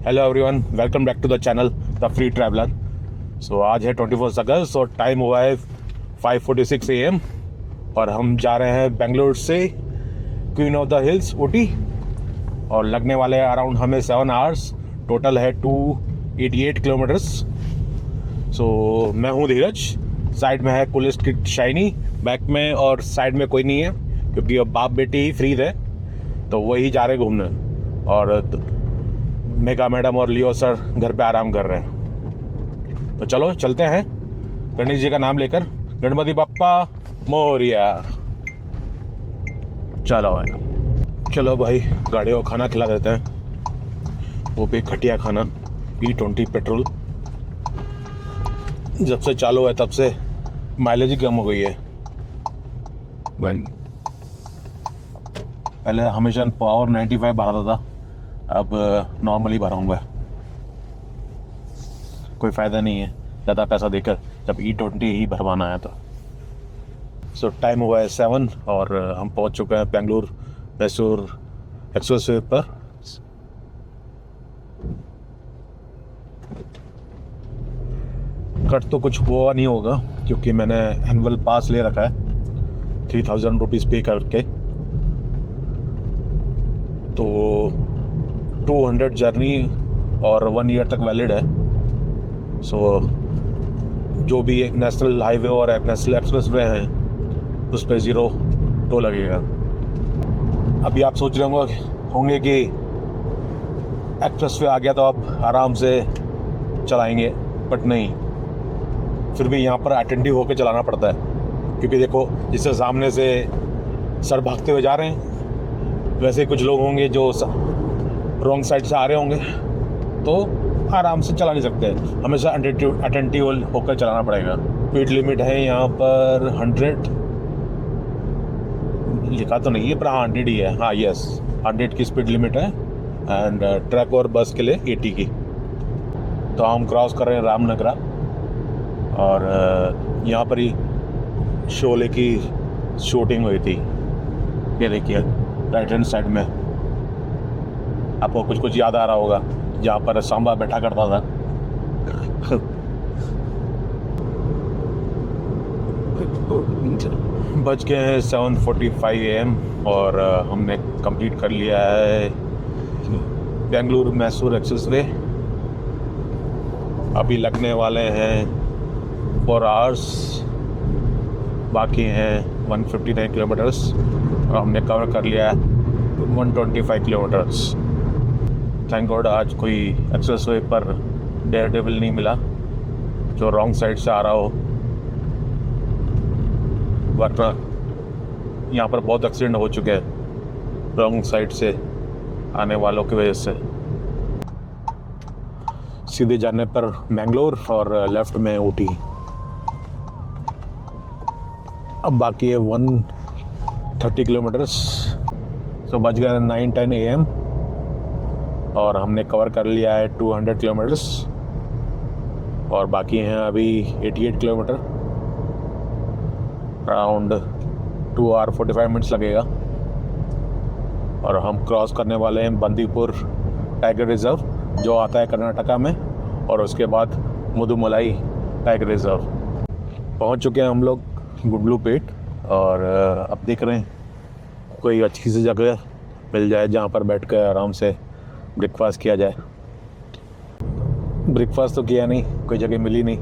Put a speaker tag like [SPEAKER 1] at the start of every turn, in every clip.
[SPEAKER 1] Hello everyone, welcome back to the channel the free traveller. So आज है 24 अगस्त और time हुआ है 5:46 AM और हम जा रहे हैं बेंगलोर से queen of the hills Ooty और लगने वाले हैं अराउंड हमें 7 आवर्स। टोटल है 288 किलोमीटर्स। सो मैं हूँ धीरज, साइड में है पुलिस की शाइनी, बैक में और साइड में कोई नहीं है क्योंकि अब बाप बेटी ही फ्री थे तो वही जा रहे घूमने और मेगा मैडम और लियो सर घर पे आराम कर रहे हैं। तो चलो चलते हैं गणेश जी का नाम लेकर, गणपति बप्पा मोरिया। चलो भाई गाड़ियों को खाना खिला देते हैं, वो भी घटिया खाना। E20 पेट्रोल जब से चालू है तब से माइलेज ही कम हो गई है भाई। पहले हमेशा पावर 95 भराता था, अब नॉर्मली भराऊंगा। कोई फ़ायदा नहीं है ज़्यादा पैसा देकर जब E20 ही भरवाना है तो। सो टाइम हुआ है 7 और हम पहुंच चुके हैं बेंगलुरु मैसूर एक्सप्रेसवे पर। कट तो कुछ हुआ नहीं होगा क्योंकि मैंने एनुअल पास ले रखा है 3000 रुपीज़ पे करके। तो 200 जर्नी और 1 ईयर तक वैलिड है। सो जो भी एक नेशनल हाईवे और एक नेशनल एक्सप्रेस वे हैं उस पर 0 टोल लगेगा। अभी आप सोच रहे होंगे कि एक्सप्रेस वे आ गया तो आप आराम से चलाएंगे, बट नहीं, फिर भी यहाँ पर अटेंटिव होकर चलाना पड़ता है क्योंकि देखो जिससे सामने से सर भागते हुए जा रहे हैं वैसे ही कुछ लोग होंगे जो रॉन्ग साइड से आ रहे होंगे तो आराम से चला नहीं सकते, हमेशा अटेंटिव होकर चलाना पड़ेगा। स्पीड लिमिट है यहाँ पर 100, लिखा तो नहीं है पर हाँ 100 ही है। हाँ यस 100 की स्पीड लिमिट है एंड ट्रक और बस के लिए 80 की। तो हम क्रॉस कर रहे हैं रामनगरा और यहाँ पर ही शोले की शूटिंग हुई थी। ये देखिए राइट हैंड साइड में आपको कुछ कुछ याद आ रहा होगा जहाँ पर सांबा बैठा करता था। बज गए हैं 7:45 AM और हमने कंप्लीट कर लिया है बेंगलुरु मैसूर एक्सप्रेसवे। अभी लगने वाले हैं 4 आवर्स, बाकी हैं 159 किलोमीटर्स और हमने कवर कर लिया है 125 किलोमीटर्स। थैंक गॉड आज कोई एक्सप्रेसवे पर डेयर डेविल नहीं मिला जो रॉन्ग साइड से आ रहा हो, वरना यहाँ पर बहुत एक्सीडेंट हो चुके हैं रॉन्ग साइड से आने वालों की वजह से। सीधे जाने पर मैंगलोर और लेफ्ट में ऊटी। अब बाकी है 130 किलोमीटर्स। सो बज गए 9-10 AM और हमने कवर कर लिया है 200 किलोमीटर्स और बाकी हैं अभी 88 किलोमीटर। अराउंड 2 आवर 45 मिनट्स लगेगा और हम क्रॉस करने वाले हैं बंदीपुर टाइगर रिजर्व जो आता है कर्नाटका में और उसके बाद मुदुमलाई टाइगर रिजर्व। पहुंच चुके हैं हम लोग गुंडलुपेट और अब देख रहे हैं कोई अच्छी सी जगह मिल जाए जहां पर बैठ कर आराम से ब्रेकफास्ट किया जाए। ब्रेकफास्ट तो किया नहीं, कोई जगह मिली नहीं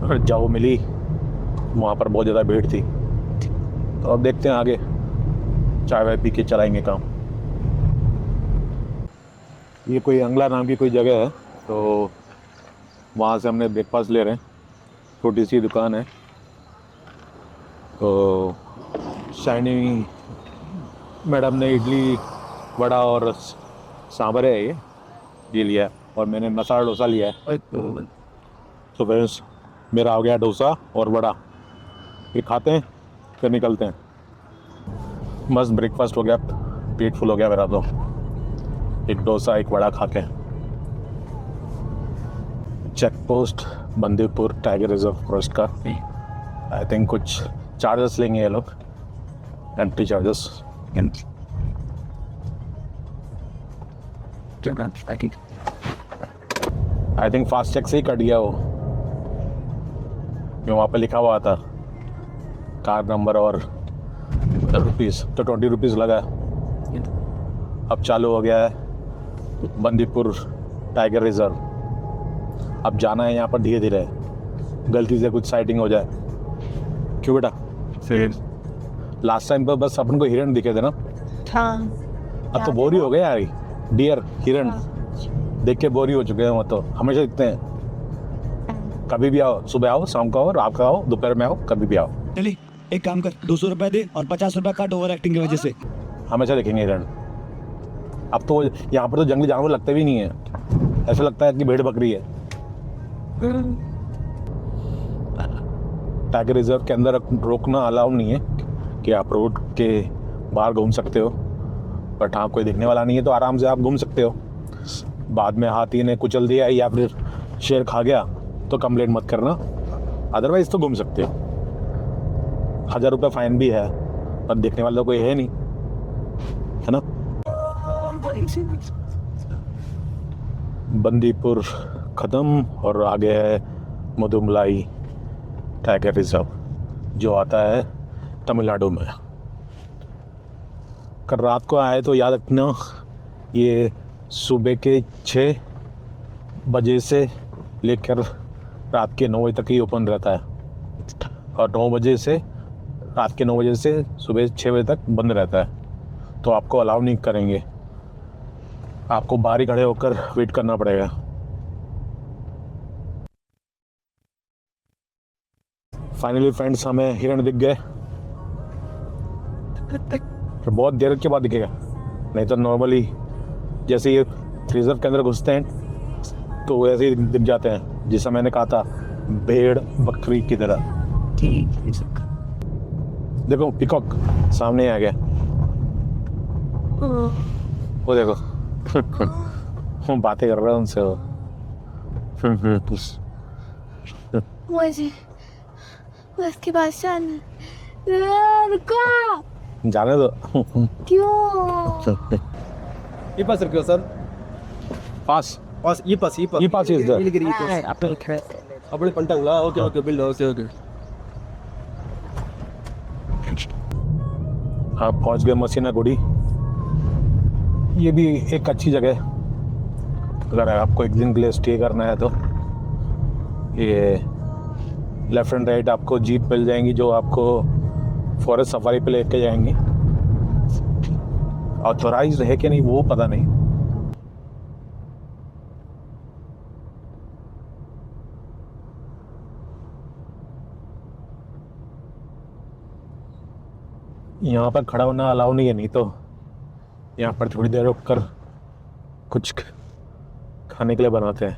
[SPEAKER 1] और जहाँ मिली वहाँ पर बहुत ज़्यादा भीड़ थी। तो अब देखते हैं आगे चाय वाय पी के चलाएंगे काम। ये कोई अंगला नाम की कोई जगह है तो वहाँ से हमने ब्रेकफास्ट ले रहे हैं। छोटी सी दुकान है तो शाइनी मैडम ने इडली वड़ा और सांभर है ये लिया और मैंने मसाला डोसा लिया है। तो फ्रेंड्स मेरा हो गया डोसा और वड़ा, ये खाते हैं फिर निकलते हैं। मस्त ब्रेकफास्ट हो गया, पेट फुल हो गया मेरा तो। एक डोसा एक वड़ा खा के check post Bandipur tiger reserve forest का आई थिंक कुछ चार्जेस लेंगे ये लोग, entry charges. I think fast tag से ही कट गया वो, जो वहाँ पे लिखा हुआ था कार नंबर और रुपीज़, तो 20 रुपीज़ लगा। अब चालू हो गया है बंदीपुर टाइगर रिजर्व। अब जाना है यहाँ पर धीरे धीरे, गलती से कुछ साइटिंग हो जाए। क्यों बेटा? फिर लास्ट टाइम पर बस अपन को हिरण दिखे थे ना।
[SPEAKER 2] हाँ।
[SPEAKER 1] अब तो बोरी हो गए यार, डियर हिरण देख के बोरी हो चुके हैं। वो तो हमेशा दिखते हैं, कभी भी आओ, सुबह आओ, शाम को आओ, रात को आओ, दोपहर में आओ, कभी भी आओ।
[SPEAKER 3] चलिए एक काम कर, 200 रुपए दे और 50 रुपए काट ओवर एक्टिंग की वजह से।
[SPEAKER 1] हमेशा देखेंगे हिरण। अब तो यहाँ पर तो जंगली जानवर लगते भी नहीं है, ऐसा लगता है कि भेड़ बकरी है। टाइगर रिजर्व के अंदर रोकना अलाउ नहीं है कि आप रोड के बाहर घूम सकते हो, बट हाँ कोई देखने वाला नहीं है तो आराम से आप घूम सकते हो। बाद में हाथी ने कुचल दिया या फिर शेर खा गया तो कंप्लेंट मत करना, अदरवाइज तो घूम सकते हो। 1000 रुपये फाइन भी है, पर देखने वाला तो कोई है नहीं, है ना। बंदीपुर ख़त्म और आगे है मुदुमलाई टाइगर रिजर्व, जो आता है तमिलनाडु में। कल रात को आए तो याद रखना, ये सुबह के 6 बजे से लेकर रात के 9 बजे तक ही ओपन रहता है, और 9 बजे से रात के 9 बजे से सुबह 6 बजे तक बंद रहता है। तो आपको अलाउ नहीं करेंगे, आपको बाहर ही खड़े होकर वेट करना पड़ेगा। फाइनली फ्रेंड्स, हमें हिरण दिख गए। तो बहुत देर के बाद दिखेगा, नहीं तो नॉर्मली जैसे ये रिजर्व के अंदर घुसते हैं तो वैसे ही दिख जाते हैं, जैसा मैंने कहा था भेड़ बकरी की तरह। देखो पिकॉक सामने आ गया, वो देखो वो बातें कर रहा है उनसे वो।
[SPEAKER 2] मुझे इसके पास रुको।
[SPEAKER 1] जाने दो।
[SPEAKER 2] क्यों?
[SPEAKER 4] ये पास रखो सर,
[SPEAKER 1] पास
[SPEAKER 4] ये पास
[SPEAKER 1] is there.
[SPEAKER 4] अपने पंटंगला। Okay build okay.
[SPEAKER 1] हाँ पहुंच गए मसीना गुड़ी। ये भी एक अच्छी जगह है अगर आपको एक दिन के लिए स्टे करना है तो। ये लेफ्ट एंड राइट आपको जीप मिल जाएंगी जो आपको फॉरेस्ट सफारी पे लेके जाएंगी। ऑथोराइज्ड है कि नहीं वो पता नहीं। यहाँ पर खड़ा होना अलाउ नहीं है, नहीं तो यहाँ पर थोड़ी देर रुक कर कुछ खाने के लिए बनाते हैं।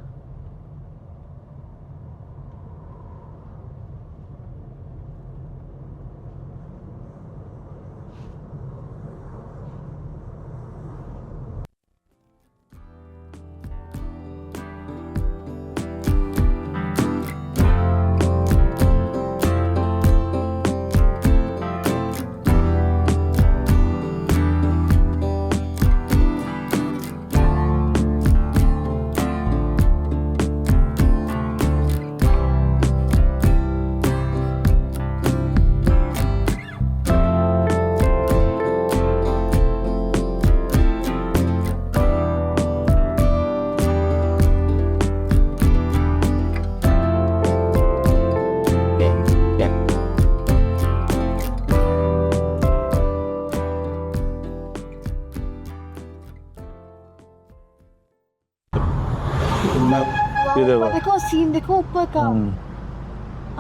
[SPEAKER 1] ये देखो,
[SPEAKER 2] देखो सीन देखो ऊपर का।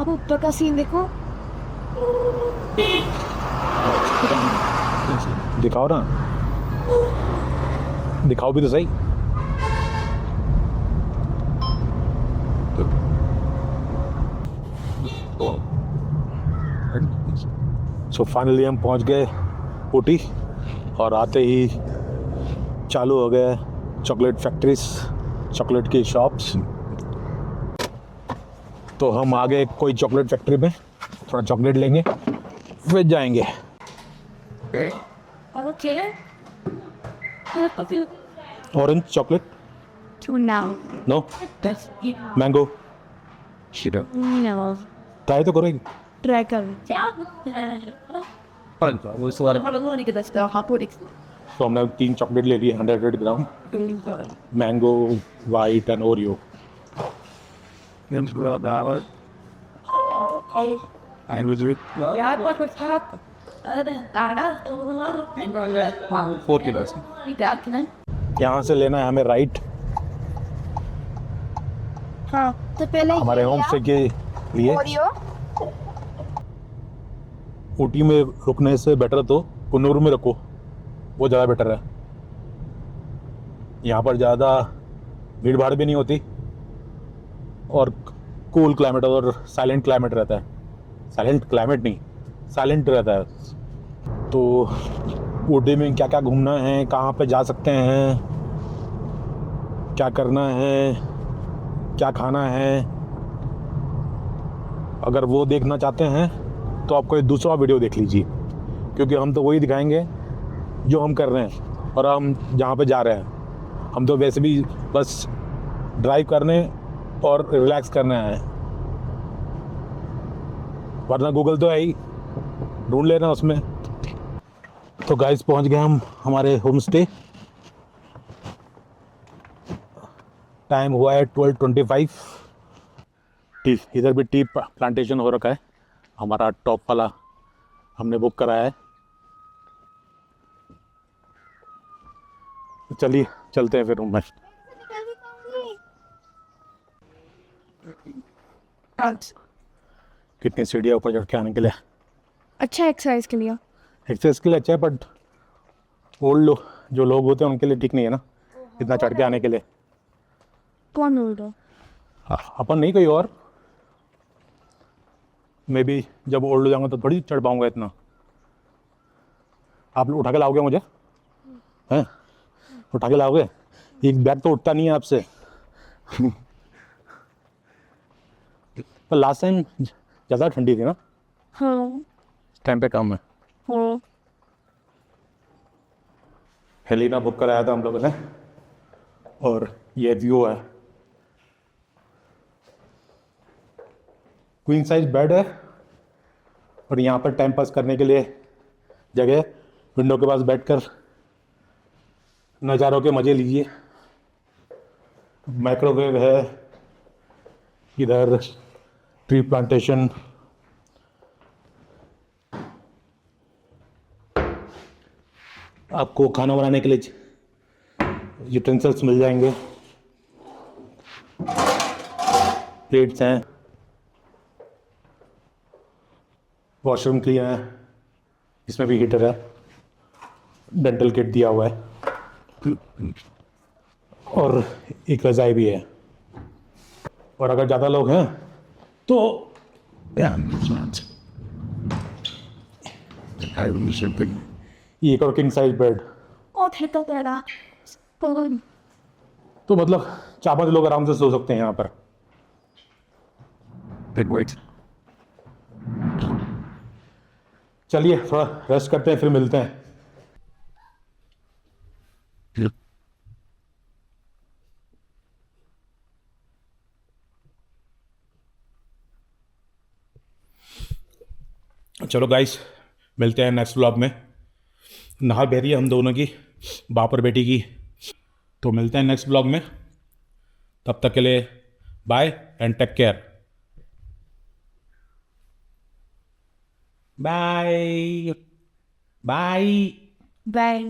[SPEAKER 2] अब ऊपर का सीन देखो।
[SPEAKER 1] दिखाओ ना, दिखाओ भी तो सही। सो फाइनली हम पहुंच गए ऊटी, और आते ही चालू हो गए चॉकलेट फैक्ट्रीज, चॉकलेट की शॉप्स। तो हम आगे कोई चॉकलेट फैक्ट्री में थोड़ा चॉकलेट लेंगे, फिर जाएंगे। Orange chocolate
[SPEAKER 2] Two now.
[SPEAKER 1] No
[SPEAKER 2] That's
[SPEAKER 1] mango
[SPEAKER 2] no.
[SPEAKER 1] Try तो करो एक।
[SPEAKER 2] Dragon.
[SPEAKER 4] वो सवाल
[SPEAKER 1] तो हमने 3 चॉकलेट ले लिए 100 ग्राम, मैंगो, वाइट एंड ओरियो। यहाँ से लेना है हमें राइट
[SPEAKER 2] हाँ तो पहले
[SPEAKER 1] हमारे होम स्टे के लिए।
[SPEAKER 2] ओरियो
[SPEAKER 1] ऊटी में रुकने से बेटर तो कुन्नूर में रखो, वो ज़्यादा बेटर है। यहाँ पर ज़्यादा भीड़ भाड़ भी नहीं होती और कूल क्लाइमेट और साइलेंट क्लाइमेट रहता है। साइलेंट क्लाइमेट नहीं, साइलेंट रहता है। तो ऊटी में क्या क्या घूमना है, कहाँ पे जा सकते हैं, क्या करना है, क्या खाना है, अगर वो देखना चाहते हैं तो आप कोई दूसरा वीडियो देख लीजिए, क्योंकि हम तो वही दिखाएंगे जो हम कर रहे हैं और हम जहाँ पे जा रहे हैं। हम तो वैसे भी बस ड्राइव करने और रिलैक्स करने आए हैं, वरना गूगल तो है ही, ढूंढ लेना उसमें। तो गाइस पहुंच गए हम हमारे होम स्टे। टाइम हुआ है 12:25। टी इधर भी टी प्लांटेशन हो रखा है, हमारा टॉप वाला हमने बुक कराया है। चलिए चलते हैं फिर रूम में। कितनी सीढ़ियाँ ऊपर चढ़ के आने के लिए।
[SPEAKER 2] अच्छा एक्सरसाइज के लिए
[SPEAKER 1] एक्सरसाइज के लिए अच्छा है, बट ओल्ड जो लोग होते हैं उनके लिए ठीक नहीं है ना, इतना चढ़ के आने के लिए।
[SPEAKER 2] कौन बोल रहा
[SPEAKER 1] अपन नहीं, कोई और। मैं भी जब ओल्ड हो जाऊंगा तो थोड़ी चढ़ पाऊंगा इतना। आप लोग उठा के लाओगे मुझे? हैं? उठा के लाओगे? एक बैग तो उठता नहीं है आपसे। पर लास्ट टाइम ज़्यादा ठंडी थी ना,
[SPEAKER 2] हाँ
[SPEAKER 1] इस टाइम पे कम है।
[SPEAKER 2] हाँ
[SPEAKER 1] हेलिना बुक कराया था हम लोगों ने, और ये व्यू है। क्वीन साइज बेड है और यहाँ पर टाइम पास करने के लिए जगह, विंडो के पास बैठकर नज़ारों के मज़े लीजिए। माइक्रोवेव है इधर, ट्री प्लांटेशन, आपको खाना बनाने के लिए यूटेंसिल्स मिल जाएंगे, प्लेट्स हैं, वॉशरूम क्लियर है, इसमें भी हीटर है, डेंटल किट दिया हुआ है और एक रज़ाई भी है। और अगर ज़्यादा लोग हैं तो ये एक और किंग साइज बेड।
[SPEAKER 2] ओ ठेका तेरा
[SPEAKER 1] तो मतलब 4-5 लोग आराम से सो सकते हैं यहाँ पर। चलिए थोड़ा रेस्ट करते हैं, फिर मिलते हैं। चलो गाइस, मिलते हैं नेक्स्ट व्लॉग में। नहा बह रही है हम दोनों की, बाप और बेटी की। तो मिलते हैं नेक्स्ट व्लॉग में, तब तक के लिए bye and take care. Bye bye.
[SPEAKER 2] Bye